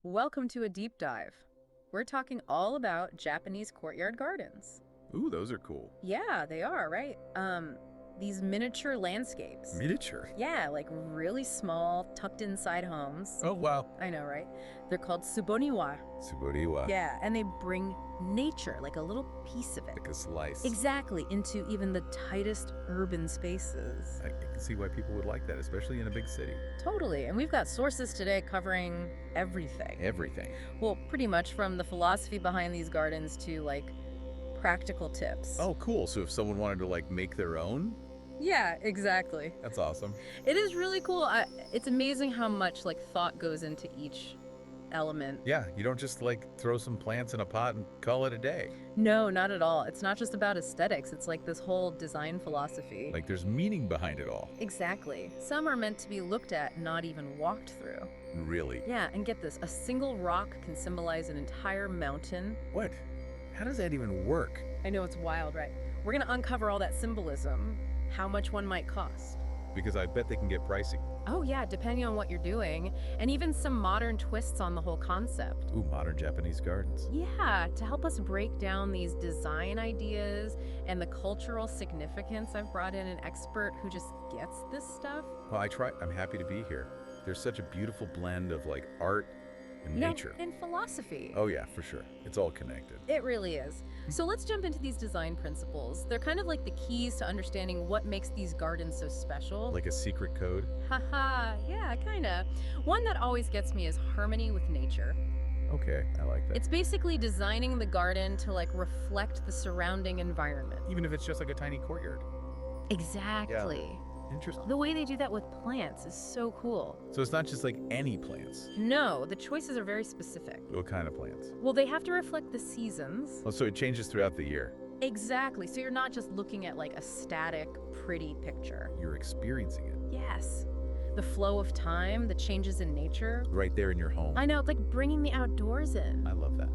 Welcome to a deep dive. We're talking all about Japanese courtyard gardens. Ooh, those are cool. Yeah, they are, right? These miniature landscapes. Miniature. Yeah, like really small, tucked inside homes. Oh, wow. I know, right? They're called tsuboniwa. Tsuboriwa. Yeah, and they bring nature, like a little piece of it. Like a slice. Exactly, into even the tightest urban spaces. I can see why people would like that, especially in a big city. Totally, and we've got sources today covering everything. Everything. Well, pretty much from the philosophy behind these gardens to practical tips. Oh, cool. So if someone wanted to make their own, Yeah, exactly. that's awesome. It is really cool. It's amazing how much thought goes into each element. Yeah, you don't just throw some plants in a pot and call it a day. No, not at all. It's not just about aesthetics. It's like this whole design philosophy. There's meaning behind it all. Exactly. Some are meant to be looked at, not even walked through. Really. Yeah, and get this, a single rock can symbolize an entire mountain. What? How does that even work? I know, it's wild, right? We're gonna uncover all that symbolism, how much one might cost. Because I bet they can get pricey. Oh yeah, depending on what you're doing, and even some modern twists on the whole concept. Ooh, modern Japanese gardens. Yeah, to help us break down these design ideas and the cultural significance, I've brought in an expert who just gets this stuff. Well, I'm happy to be here. There's such a beautiful blend of art and nature. And philosophy. Oh yeah, for sure. It's all connected. It really is. So let's jump into these design principles. They're kind of like the keys to understanding what makes these gardens so special. Like a secret code? Haha, yeah, kinda. One that always gets me is harmony with nature. Okay, I like that. It's basically designing the garden to reflect the surrounding environment. Even if it's just a tiny courtyard. Exactly. Interesting. The way they do that with plants is so cool. So it's not just any plants. No, the choices are very specific. What kind of plants? Well, they have to reflect the seasons. Oh, so it changes throughout the year. Exactly. So you're not just looking at a static, pretty picture. You're experiencing it. Yes. The flow of time, the changes in nature. Right there in your home. I know, it's like bringing the outdoors in. I love that.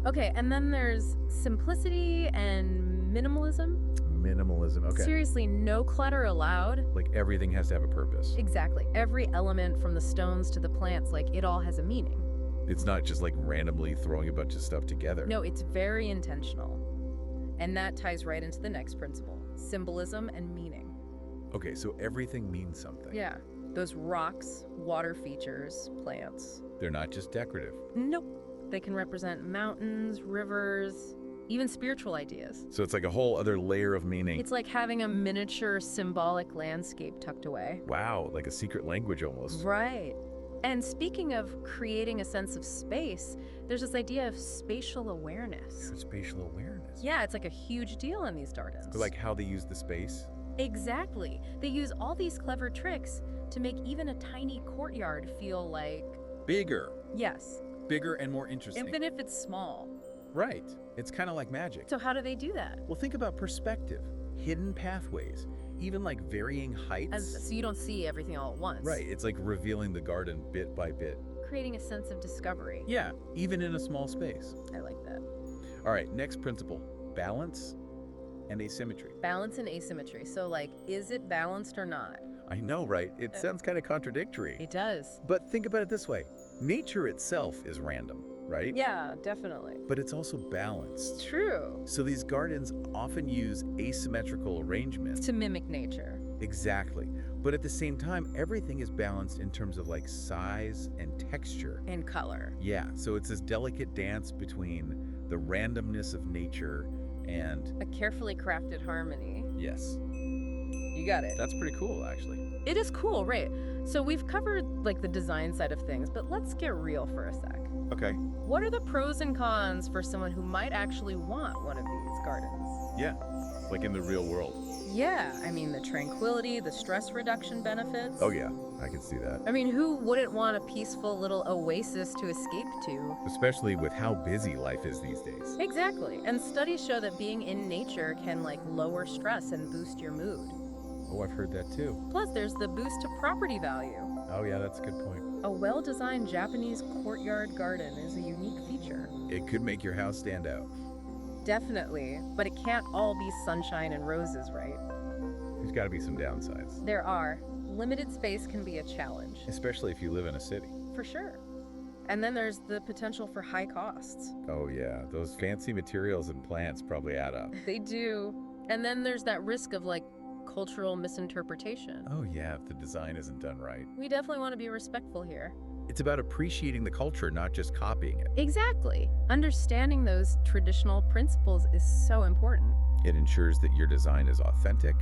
Okay, and then there's simplicity and minimalism. Minimalism, okay. Seriously, no clutter allowed. Everything has to have a purpose. Exactly. Every element from the stones to the plants, it all has a meaning. It's not just randomly throwing a bunch of stuff together. No, it's very intentional. And that ties right into the next principle, symbolism and meaning. Okay, so everything means something. Yeah, those rocks, water features, plants. They're not just decorative. Nope. They can represent mountains, rivers, even spiritual ideas. So it's a whole other layer of meaning. It's like having a miniature symbolic landscape tucked away. Wow, like a secret language almost. Right. And speaking of creating a sense of space, there's this idea of spatial awareness. Spatial awareness. Yeah, it's a huge deal in these gardens. So how they use the space? Exactly. They use all these clever tricks to make even a tiny courtyard feel Bigger. yes, Bigger and more interesting. even if it's small. Right. It's kind of like magic. So how do they do that? Well, think about perspective, hidden pathways, even varying heights. So you don't see everything all at once. Right. It's revealing the garden bit by bit. Creating a sense of discovery. Yeah, even in a small space. I like that. All right, next principle, balance and asymmetry. Balance and asymmetry. So is it balanced or not? I know, right? It sounds kind of contradictory. It does. But think about it this way. Nature itself is random, right? Yeah, definitely. But it's also balanced. True. So these gardens often use asymmetrical arrangements. To mimic nature. Exactly. But at the same time, everything is balanced in terms of size and texture. And color. Yeah, so it's this delicate dance between the randomness of nature and... A carefully crafted harmony. Yes. You got it. That's pretty cool, actually. It is cool, right? So we've covered the design side of things, but let's get real for a sec. Okay. What are the pros and cons for someone who might actually want one of these gardens? Yeah, in the real world. Yeah, I mean the tranquility, the stress reduction benefits. Oh yeah, I can see that. I mean, who wouldn't want a peaceful little oasis to escape to? Especially with how busy life is these days. Exactly. And studies show that being in nature can lower stress and boost your mood. Oh, I've heard that too. Plus, there's the boost to property value. Oh yeah, that's a good point. A well-designed Japanese courtyard garden is a unique feature. It could make your house stand out. Definitely, but it can't all be sunshine and roses, right? There's got to be some downsides. There are. Limited space can be a challenge. Especially if you live in a city. For sure. And then there's the potential for high costs. Oh yeah, those fancy materials and plants probably add up. They do. And then there's that risk of like cultural misinterpretation. Oh yeah, if the design isn't done right. We definitely want to be respectful here. It's about appreciating the culture, not just copying it. Exactly. Understanding those traditional principles is so important. It ensures that your design is authentic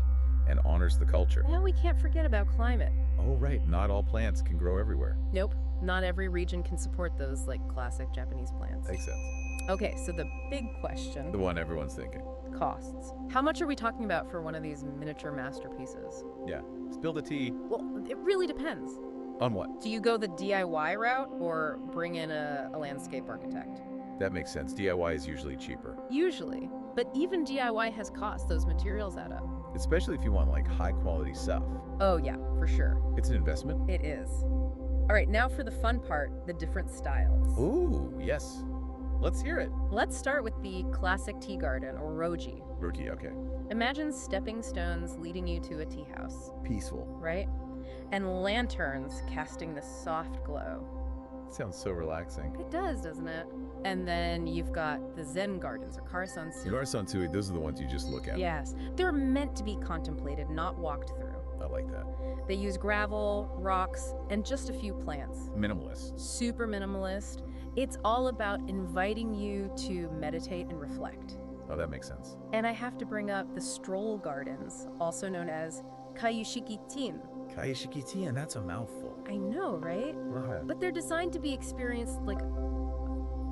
and honors the culture. And we can't forget about climate. Oh right, not all plants can grow everywhere. Nope, not every region can support those like classic Japanese plants. Makes sense. Okay, so the big question, The one everyone's thinking. costs. How much are we talking about for one of these miniature masterpieces? Yeah, spill the tea. Well, it really depends. On what? Do you go the DIY route or bring in a landscape architect? That makes sense. DIY is usually cheaper, Usually. But even DIY has costs, those materials add up. especially if you want like high quality stuff. Oh yeah, for sure. It's an investment. It is. All right, now for the fun part, the different styles. Ooh, yes. Let's hear it. Let's start with the classic tea garden, or roji. Rookie, okay. Imagine stepping stones leading you to a tea house, Peaceful. right? And lanterns casting this soft glow. Sounds so relaxing. It does, doesn't it? And then you've got the Zen gardens, or karasansu. Yarasan-sui, those are the ones you just look at. Yes, they're meant to be contemplated, not walked through. I like that. They use gravel, rocks, and just a few plants. Minimalist. Super minimalist. It's all about inviting you to meditate and reflect. Oh, that makes sense. And I have to bring up the stroll gardens, also known as kayushikitin. Kaishikitian, that's a mouthful. I know, right? Right. But they're designed to be experienced like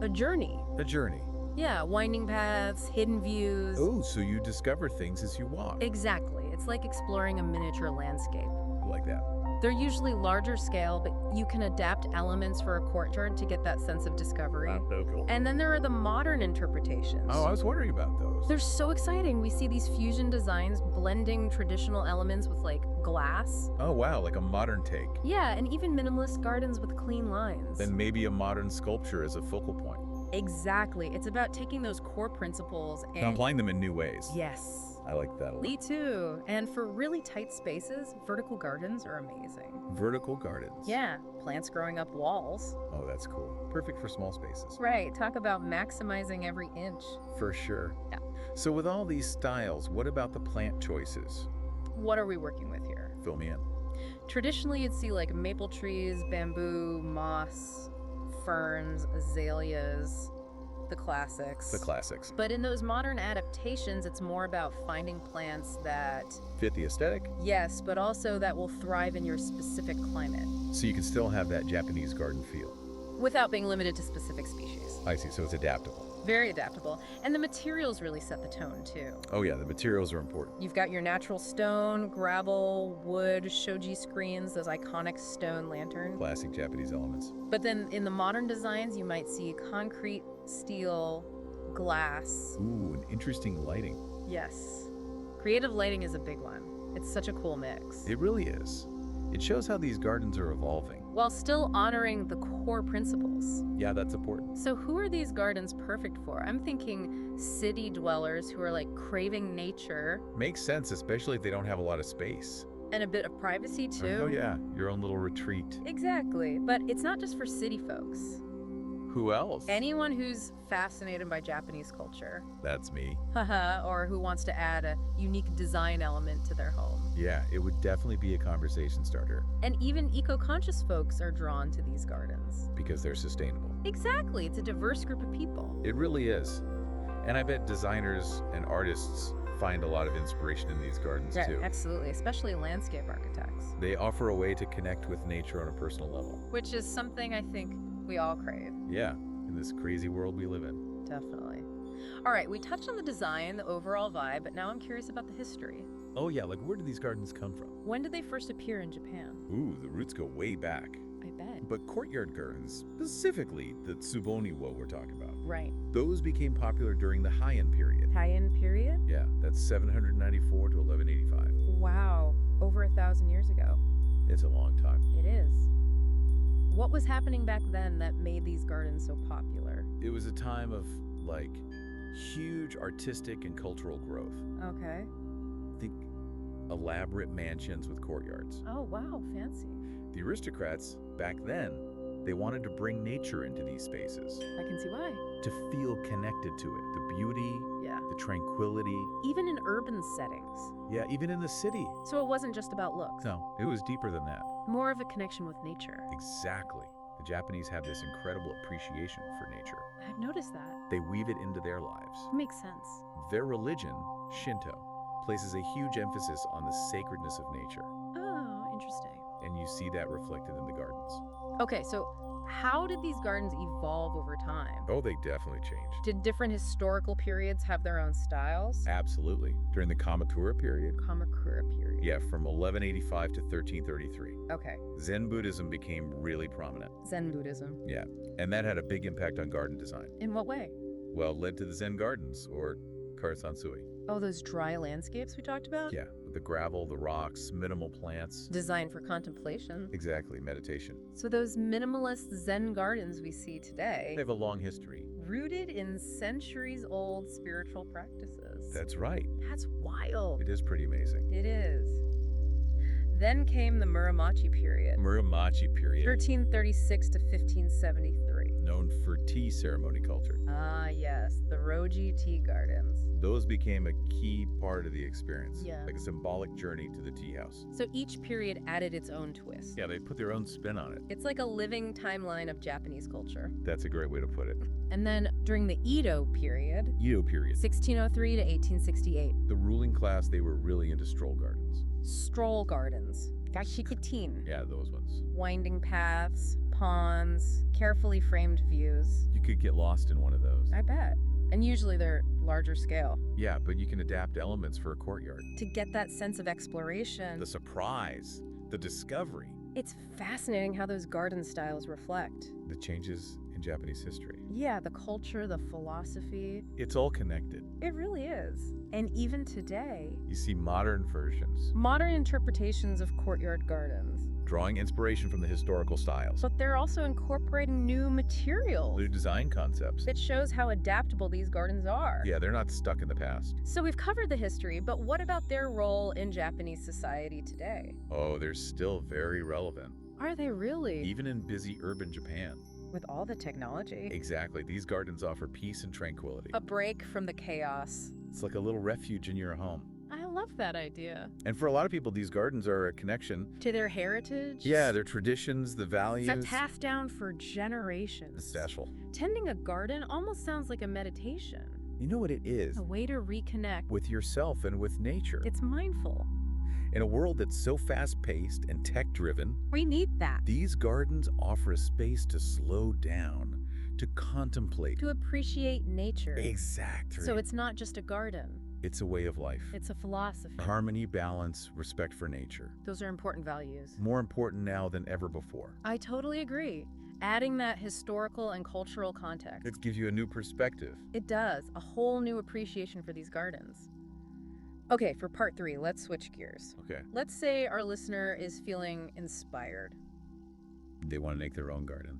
a journey. A journey. Yeah, winding paths, hidden views. Oh, so you discover things as you walk. Exactly. It's like exploring a miniature landscape. I like that. They're usually larger scale, but you can adapt elements for a courtyard to get that sense of discovery. So cool. And then there are the modern interpretations. Oh, I was wondering about those. They're so exciting. We see these fusion designs blending traditional elements with like glass. Oh, wow, like a modern take. Yeah, and even minimalist gardens with clean lines. Then maybe a modern sculpture as a focal point. Exactly. It's about taking those core principles and Applying them in new ways. yes. I like that a lot. Me too. And for really tight spaces, vertical gardens are amazing. Vertical gardens. Yeah, plants growing up walls. Oh, that's cool. Perfect for small spaces. Right, talk about maximizing every inch. For sure. Yeah. So with all these styles, what about the plant choices? What are we working with here? Fill me in. Traditionally, you'd see like maple trees, bamboo, moss, ferns, azaleas, the classics. The classics. But in those modern adaptations, it's more about finding plants that, Fit the aesthetic, yes, but also that will thrive in your specific climate so you can still have that Japanese garden feel. without being limited to specific species. I see, so it's adaptable. Very adaptable. And the materials really set the tone, too. Oh yeah, the materials are important. You've got your natural stone, gravel, wood, shoji screens, those iconic stone lanterns. Classic Japanese elements. But then in the modern designs, you might see concrete, steel, glass. Ooh, an interesting lighting. Yes. Creative lighting is a big one. It's such a cool mix. It really is. It shows how these gardens are evolving. While still honoring the core principles. Yeah, that's important. So who are these gardens perfect for? I'm thinking city dwellers who are like craving nature Makes sense, especially if they don't have a lot of space. and a bit of privacy too. Oh yeah, your own little retreat. Exactly. But it's not just for city folks. Who else? Anyone who's fascinated by Japanese culture, That's me. haha, or who wants to add a unique design element to their home. Yeah, it would definitely be a conversation starter And even eco-conscious folks are drawn to these gardens. because they're sustainable. Exactly. It's a diverse group of people. It really is. And I bet designers and artists find a lot of inspiration in these gardens Yeah, too. absolutely, especially landscape architects, They offer a way to connect with nature on a personal level. which is something I think we all crave. Yeah, in this crazy world we live in. Definitely. All right, we touched on the design, the overall vibe, but now I'm curious about the history. Oh yeah, like where did these gardens come from? When did they first appear in Japan? Ooh, the roots go way back. I bet. But courtyard gardens, specifically the Tsuboniwo we're talking about, Right. those became popular during the Heian period. Heian period? Yeah, that's 794 to 1185. Wow, over 1,000 years ago. It's a long time. It is. What was happening back then that made these gardens so popular? It was a time of, like, huge artistic and cultural growth. Okay. Think elaborate mansions with courtyards. Oh, wow, fancy. The aristocrats, back then, They wanted to bring nature into these spaces, I can see why. to feel connected to it. The beauty, Yeah. the tranquility. Even in urban settings. Yeah, even in the city. So it wasn't just about looks. No, it was deeper than that. More of a connection with nature. Exactly. The Japanese have this incredible appreciation for nature. I've noticed that. They weave it into their lives. Makes sense. Their religion, Shinto, places a huge emphasis on the sacredness of nature, Oh, interesting. and you see that reflected in the gardens. Okay, so how did these gardens evolve over time? Oh, they definitely changed. Did different historical periods have their own styles? Absolutely. During the Kamakura period, Kamakura period. yeah, from 1185 to 1333, Okay. Zen Buddhism became really prominent. Zen Buddhism. Yeah, and that had a big impact on garden design. In what way? Well, led to the Zen gardens, or karasansui. Oh, those dry landscapes we talked about? Yeah, with the gravel, the rocks, minimal plants. Designed for contemplation. Exactly, meditation. So those minimalist Zen gardens we see They today, have a long history. rooted in centuries-old spiritual practices. That's right. That's wild. It is pretty amazing. It is. Then came the Muromachi period, Muromachi period, 1336 to 1573. known for tea ceremony culture. Ah, yes, the Roji tea gardens. Those became a key part of the experience, Yeah. like a symbolic journey to the tea house. So each period added its own twist. Yeah, they put their own spin on it. It's like a living timeline of Japanese culture. That's a great way to put it. And then during the Edo period, Edo period. 1603 to 1868, The ruling class, they were really into stroll gardens. stroll gardens, gashikatin, Yeah, those ones. winding paths, ponds, carefully framed views. You could get lost in one of those. I bet. And usually they're larger scale. Yeah, but you can adapt elements for a courtyard. To get that sense of exploration, The surprise, the discovery, it's fascinating how those garden styles reflect. the changes in Japanese history. Yeah, the culture, the philosophy. It's all connected. It really is. And even today, You see modern versions, modern interpretations of courtyard gardens. drawing inspiration from the historical styles. But they're also incorporating new materials. New design concepts. It shows how adaptable these gardens are. Yeah, they're not stuck in the past. So we've covered the history, but what about their role in Japanese society today? Oh, they're still very relevant, Are they really? even in busy urban Japan. With all the technology? Exactly, these gardens offer peace and tranquility. A break from the chaos. It's like a little refuge in your home. I love that idea. And for a lot of people, these gardens are a connection. To their heritage? Yeah, their traditions, the values. That passed down for generations. It's special. Tending a garden almost sounds like a meditation. You know what it is? A way to reconnect. With yourself and with nature. It's mindful. In a world that's so fast-paced and tech-driven, We need that. these gardens offer a space to slow down, to contemplate. To appreciate nature. Exactly. So it's not just a garden. It's a way of life. It's a philosophy. Harmony, balance, respect for nature. Those are important values. More important now than ever before. I totally agree. Adding that historical and cultural context. It gives you a new perspective. It does. A whole new appreciation for these gardens. Okay, for part 3, let's switch gears. Okay. Let's say our listener is feeling inspired. They want to make their own garden.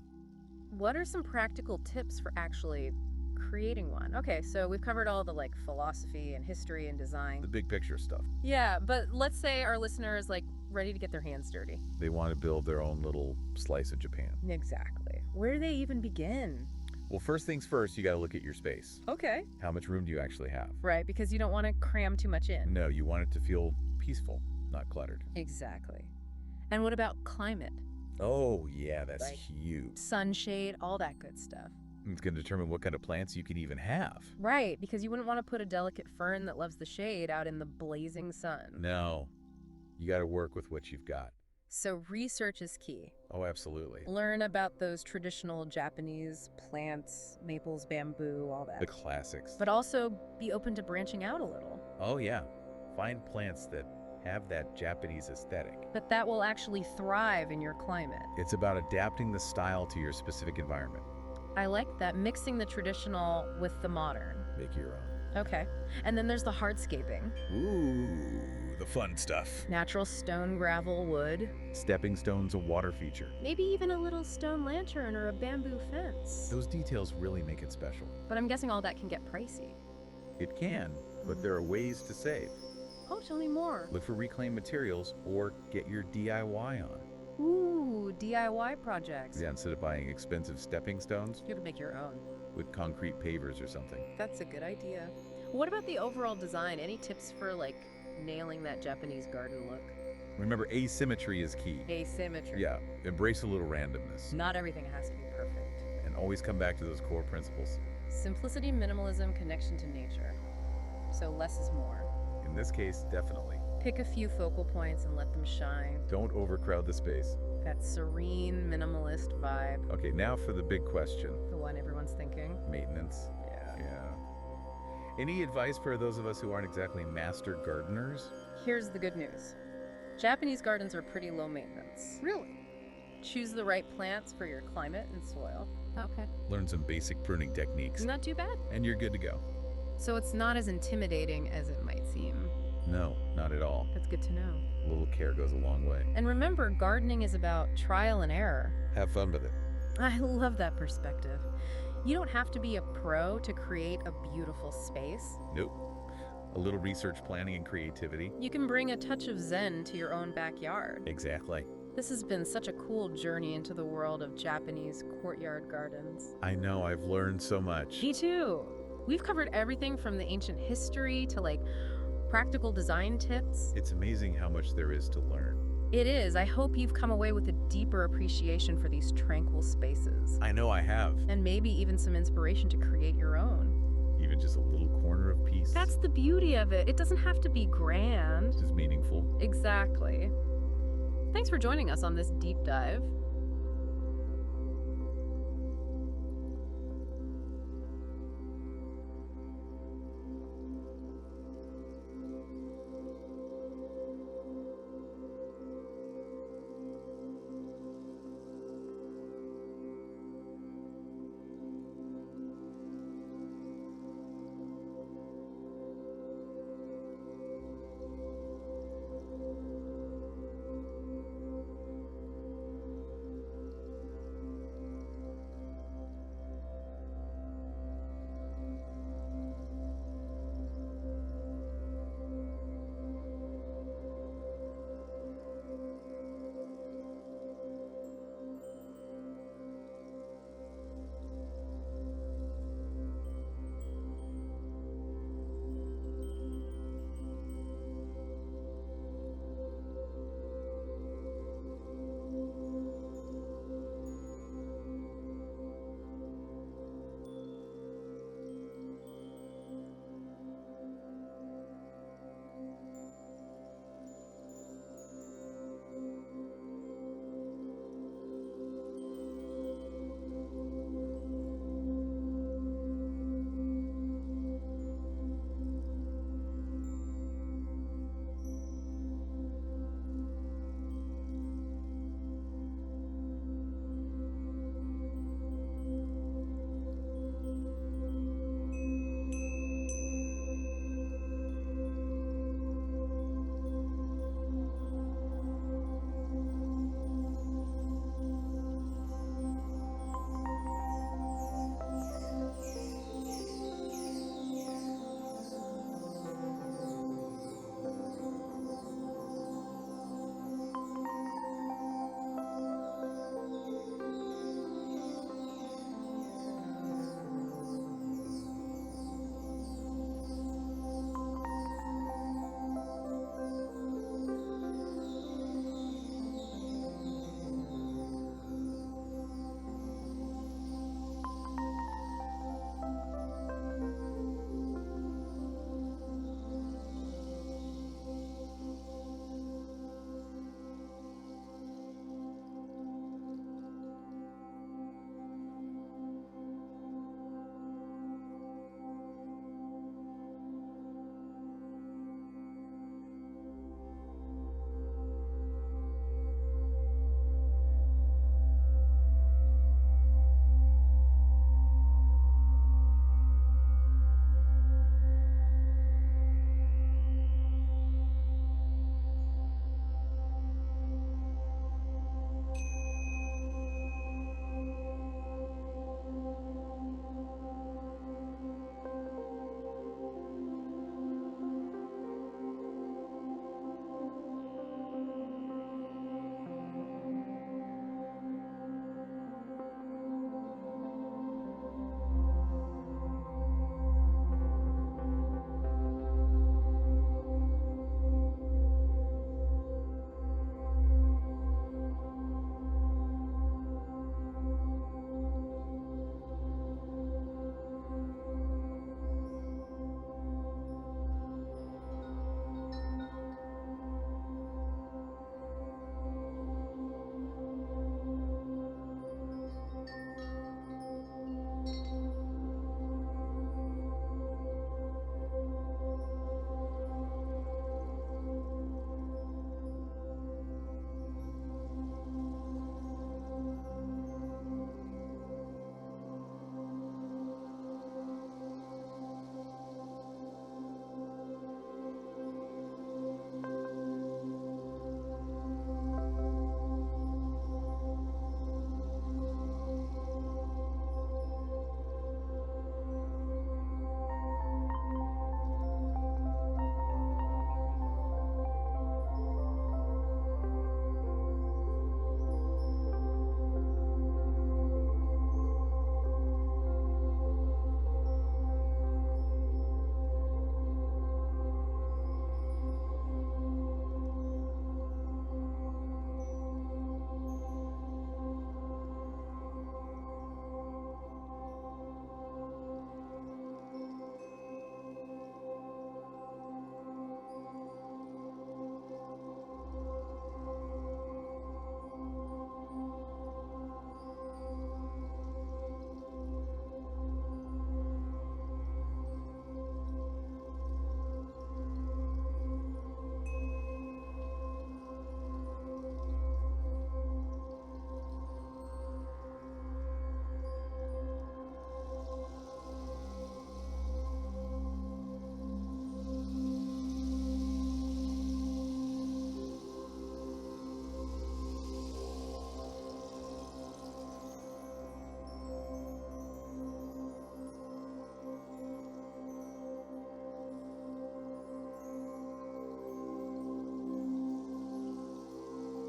What are some practical tips for actually creating one? Okay, so we've covered all the philosophy and history and design. The big picture stuff. Yeah, but let's say our listener is ready to get their hands dirty. They want to build their own little slice of Japan. Exactly. Where do they even begin? Well, first things first, you got to look at your space. Okay. How much room do you actually have? Right, because you don't want to cram too much in. No, you want it to feel peaceful, not cluttered. Exactly. And what about climate? Oh, yeah, that's Like- huge. Sunshade, all that good stuff. It's going to determine what kind of plants you can even have. Right, because you wouldn't want to put a delicate fern that loves the shade out in the blazing sun. No, you got to work with what you've got. So research is key. Oh, absolutely. Learn about those traditional Japanese plants, maples, bamboo, all that. The classics. But also be open to branching out a little. Oh, yeah. Find plants that have that Japanese aesthetic. But that will actually thrive in your climate. It's about adapting the style to your specific environment. I like that, mixing the traditional with the modern. Make your own. Okay. And then there's the hardscaping. Ooh, the fun stuff. Natural stone, gravel, wood. Stepping stone's a water feature. Maybe even a little stone lantern or a bamboo fence. Those details really make it special. But I'm guessing all that can get pricey. It can, but there are ways to save. Oh, tell me more. Look for reclaimed materials or get your DIY on. Ooh, DIY projects. Yeah, instead of buying expensive stepping stones You could make your own. with concrete pavers or something. That's a good idea. What about the overall design? Any tips for, like, nailing that Japanese garden look? Remember, asymmetry is key. Asymmetry. Yeah, embrace a little randomness. Not everything has to be perfect. And always come back to those core principles. Simplicity, minimalism, connection to nature. So less is more. In this case, definitely. Pick a few focal points and let them shine. Don't overcrowd the space. That serene, minimalist vibe. Okay, now for the big question. The one everyone's thinking. Maintenance. Yeah. Any advice for those of us who aren't exactly master gardeners? Here's the good news. Japanese gardens are pretty low maintenance. Really? Choose the right plants for your climate and soil. Okay. Learn some basic pruning techniques, Not too bad. and you're good to go. So it's not as intimidating as it might seem. No, not at all. That's good to know. A little care goes a long way. And remember, gardening is about trial and error. Have fun with it. I love that perspective. You don't have to be a pro to create a beautiful space. Nope. A little research, planning, and creativity. You can bring a touch of zen to your own backyard. Exactly. This has been such a cool journey into the world of Japanese courtyard gardens. I know, I've learned so much. Me too. We've covered everything from the ancient history to, like, practical design tips. It's amazing how much there is to learn. It is. I hope you've come away with a deeper appreciation for these tranquil spaces. I know I have. And maybe even some inspiration to create your own. Even just a little corner of peace. That's the beauty of it. It doesn't have to be grand. Just meaningful. Exactly. Thanks for joining us on this deep dive.